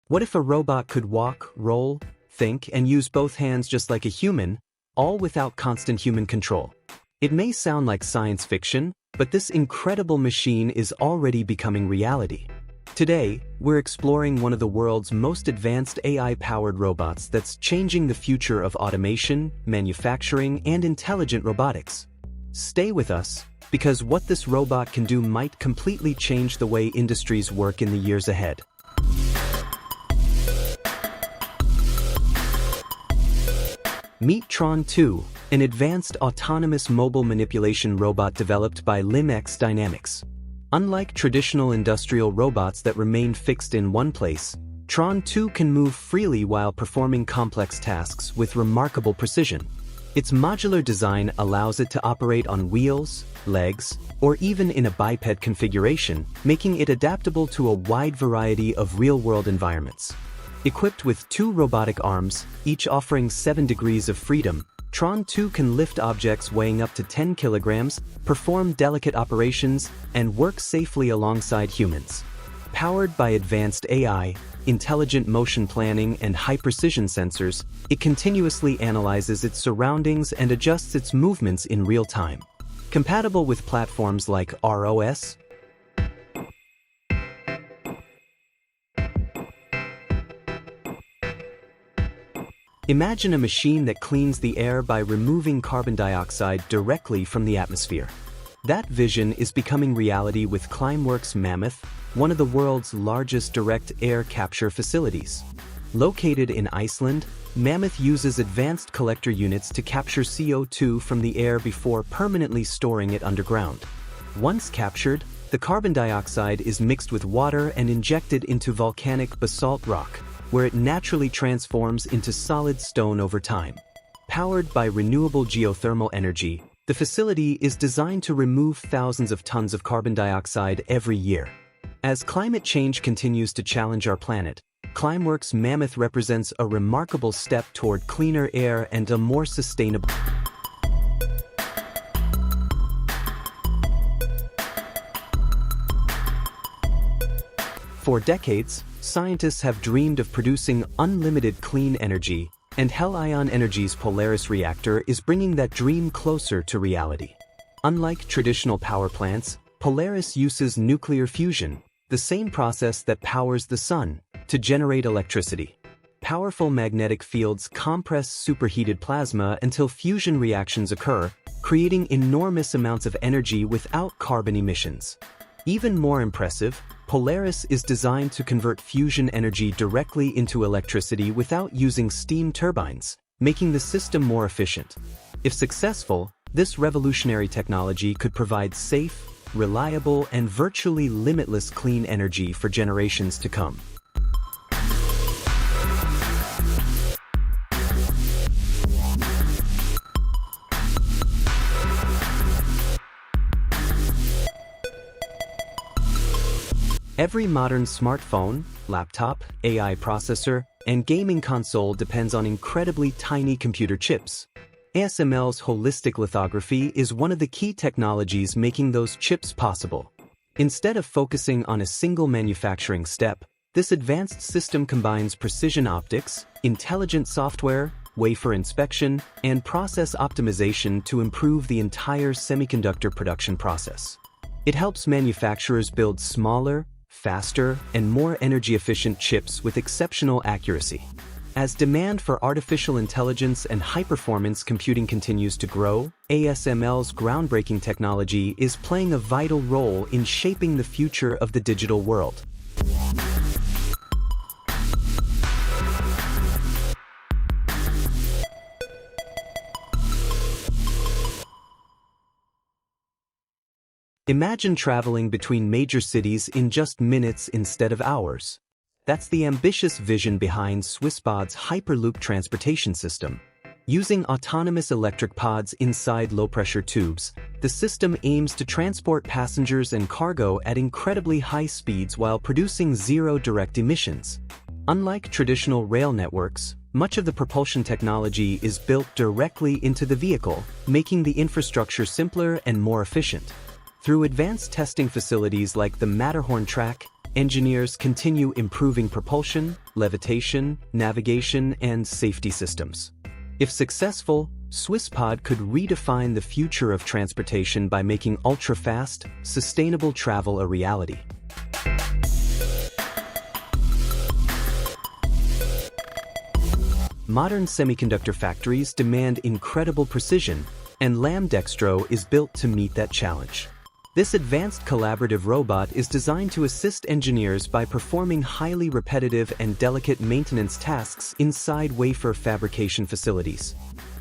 What if a robot could walk, roll, think, and use both hands just like a human, all without constant human control? It may sound like science fiction, but this incredible machine is already becoming reality. Today, we're exploring one of the world's most advanced AI-powered robots that's changing the future of automation, manufacturing, and intelligent robotics. Stay with us, because what this robot can do might completely change the way industries work in the years ahead. Meet Tron 2, an advanced autonomous mobile manipulation robot developed by LimX Dynamics. Unlike traditional industrial robots that remain fixed in one place, Tron 2 can move freely while performing complex tasks with remarkable precision. Its modular design allows it to operate on wheels, legs, or even in a biped configuration, making it adaptable to a wide variety of real-world environments. Equipped with 2 robotic arms, each offering 7 degrees of freedom, Tron 2 can lift objects weighing up to 10 kilograms, perform delicate operations, and work safely alongside humans. Powered by advanced AI, intelligent motion planning, and high-precision sensors, it continuously analyzes its surroundings and adjusts its movements in real time. Compatible with platforms like ROS, imagine a machine that cleans the air by removing carbon dioxide directly from the atmosphere. That vision is becoming reality with Climeworks Mammoth, one of the world's largest direct air capture facilities. Located in Iceland, Mammoth uses advanced collector units to capture CO2 from the air before permanently storing it underground. Once captured, the carbon dioxide is mixed with water and injected into volcanic basalt rock, where it naturally transforms into solid stone over time. Powered by renewable geothermal energy, the facility is designed to remove thousands of tons of carbon dioxide every year. As climate change continues to challenge our planet, Climeworks Mammoth represents a remarkable step toward cleaner air and a more sustainable. For decades, scientists have dreamed of producing unlimited clean energy, and Helion Energy's Polaris reactor is bringing that dream closer to reality. Unlike traditional power plants, Polaris uses nuclear fusion, the same process that powers the sun, to generate electricity. Powerful magnetic fields compress superheated plasma until fusion reactions occur, creating enormous amounts of energy without carbon emissions. Even more impressive, Polaris is designed to convert fusion energy directly into electricity without using steam turbines, making the system more efficient. If successful, this revolutionary technology could provide safe, reliable, and virtually limitless clean energy for generations to come. Every modern smartphone, laptop, AI processor, and gaming console depends on incredibly tiny computer chips. ASML's holistic lithography is one of the key technologies making those chips possible. Instead of focusing on a single manufacturing step, this advanced system combines precision optics, intelligent software, wafer inspection, and process optimization to improve the entire semiconductor production process. It helps manufacturers build smaller, faster, and more energy-efficient chips with exceptional accuracy. As demand for artificial intelligence and high-performance computing continues to grow, ASML's groundbreaking technology is playing a vital role in shaping the future of the digital world. Imagine traveling between major cities in just minutes instead of hours. That's the ambitious vision behind Swissbad's Hyperloop transportation system. Using autonomous electric pods inside low-pressure tubes, the system aims to transport passengers and cargo at incredibly high speeds while producing zero direct emissions. Unlike traditional rail networks, much of the propulsion technology is built directly into the vehicle, making the infrastructure simpler and more efficient. Through advanced testing facilities like the Matterhorn track, engineers continue improving propulsion, levitation, navigation, and safety systems. If successful, SwissPod could redefine the future of transportation by making ultra-fast, sustainable travel a reality. Modern semiconductor factories demand incredible precision, and Dextro is built to meet that challenge. This advanced collaborative robot is designed to assist engineers by performing highly repetitive and delicate maintenance tasks inside wafer fabrication facilities.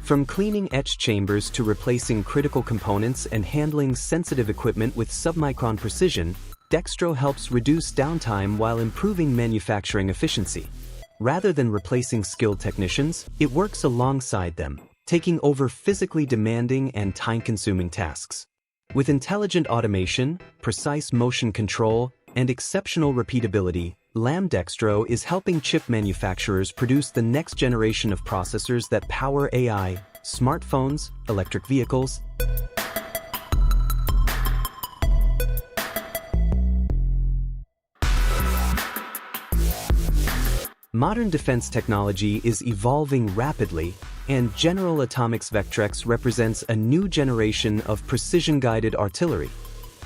From cleaning etch chambers to replacing critical components and handling sensitive equipment with submicron precision, Dextro helps reduce downtime while improving manufacturing efficiency. Rather than replacing skilled technicians, it works alongside them, taking over physically demanding and time-consuming tasks. With intelligent automation, precise motion control, and exceptional repeatability, Dextro is helping chip manufacturers produce the next generation of processors that power AI, smartphones, electric vehicles, Modern defense technology is evolving rapidly, and General Atomics Vectrex represents a new generation of precision-guided artillery.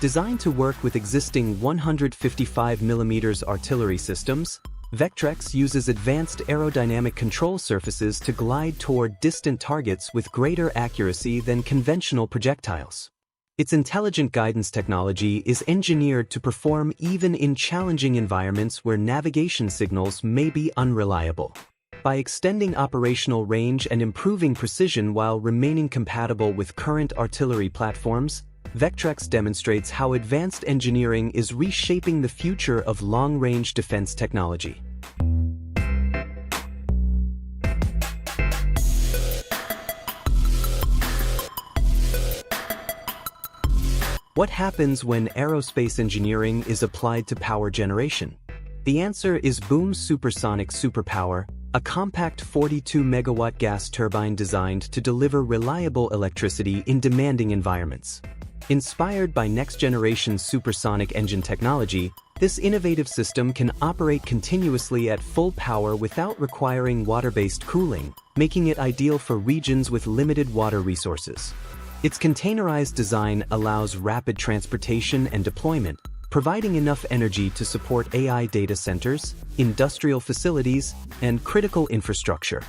Designed to work with existing 155mm artillery systems, Vectrex uses advanced aerodynamic control surfaces to glide toward distant targets with greater accuracy than conventional projectiles. Its intelligent guidance technology is engineered to perform even in challenging environments where navigation signals may be unreliable. By extending operational range and improving precision while remaining compatible with current artillery platforms, Vectrex demonstrates how advanced engineering is reshaping the future of long-range defense technology. What happens when aerospace engineering is applied to power generation? The answer is Boom Supersonic Superpower, a compact 42-megawatt gas turbine designed to deliver reliable electricity in demanding environments. Inspired by next-generation supersonic engine technology, this innovative system can operate continuously at full power without requiring water-based cooling, making it ideal for regions with limited water resources. Its containerized design allows rapid transportation and deployment, providing enough energy to support AI data centers, industrial facilities, and critical infrastructure.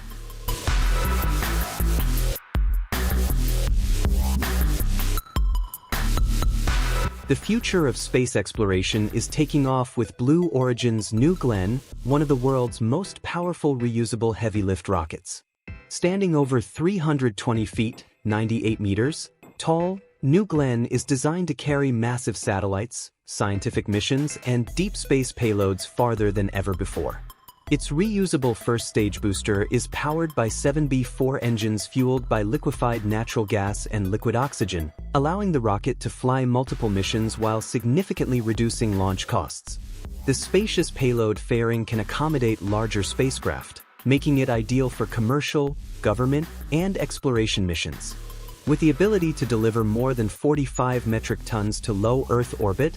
The future of space exploration is taking off with Blue Origin's New Glenn, one of the world's most powerful reusable heavy-lift rockets. Standing over 320 feet, 98 meters, tall, New Glenn is designed to carry massive satellites, scientific missions, and deep space payloads farther than ever before. Its reusable first-stage booster is powered by 7B4 engines fueled by liquefied natural gas and liquid oxygen, allowing the rocket to fly multiple missions while significantly reducing launch costs. The spacious payload fairing can accommodate larger spacecraft, making it ideal for commercial, government, and exploration missions. With the ability to deliver more than 45 metric tons to low Earth orbit,